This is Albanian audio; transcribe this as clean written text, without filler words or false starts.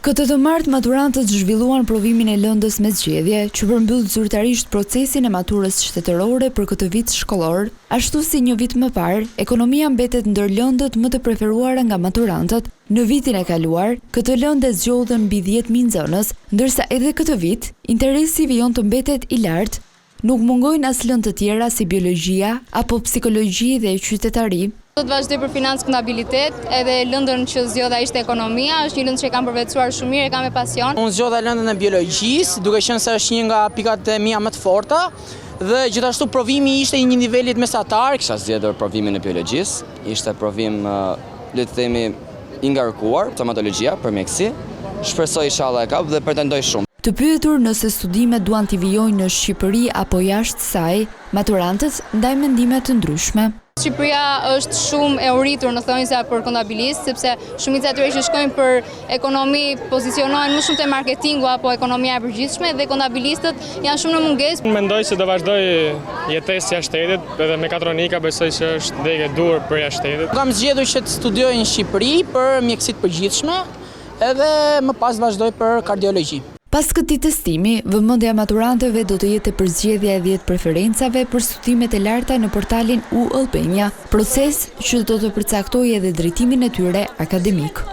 Këtë të martë maturantët zhvilluan provimin e lëndës me zgjedhje, që përmbyll zyrtarisht procesin e maturës shtetërore për këtë vit shkollor, ashtu si një vit më parë, ekonomia mbetet ndër lëndët më të preferuara nga maturantët. Në vitin e kaluar, këtë lëndë zgjodhën mbi 10.000 nxënës, ndërsa edhe këtë vit, interesi vijon të mbetet i lartë. Nuk mungojnë as lëndë të tjera si biologjia apo psikologji dhe qytetari. Do të vazhdoj për financë kontabilitet, edhe lëndën që zgjodha ishte ekonomia, është një lëndë që e kam përvetësuar shumë mirë, e kam me pasion. Unë zgjodha lëndën e biologjisë, duke qenë se është një nga pikat e mia më të forta, dhe gjithashtu provimi ishte i një nivelit mesatar. Kisha zgjedhur provimin e biologjisë, ishte provim, le të themi, i ngarkuar, stomatologjia për mjekësi. Shpresoj inshallah e kap dhe pretendoj shumë. Të pyetur nëse studimet duan t'i vijojnë në Shqipëri apo jashtë saj, maturantët ndajnë mendime të ndryshme. Shqipëria është shumë e uritur në thonjza për kontabilist, sepse shumica e tyre që shkojnë për ekonomi pozicionohen më shumë te marketingu apo ekonomia e përgjithshme dhe kontabilistët janë shumë në mungesë. Unë mendoj se do vazhdoj jetesë jashtë shtetit, edhe mekatronika besoj se është degë dur për jashtë shtetit. Kam zgjedhur që të studioj në Shqipëri për mjekësi të përgjithshme, edhe më pas vazhdoj për kardiologji. Pas këtij testimi, vëmendja e maturantëve do të jetë për zgjedhja e 10 preferencave për studimet e larta në portalin U Albania, proces që do të përcaktojë edhe drejtimin e tyre akademik.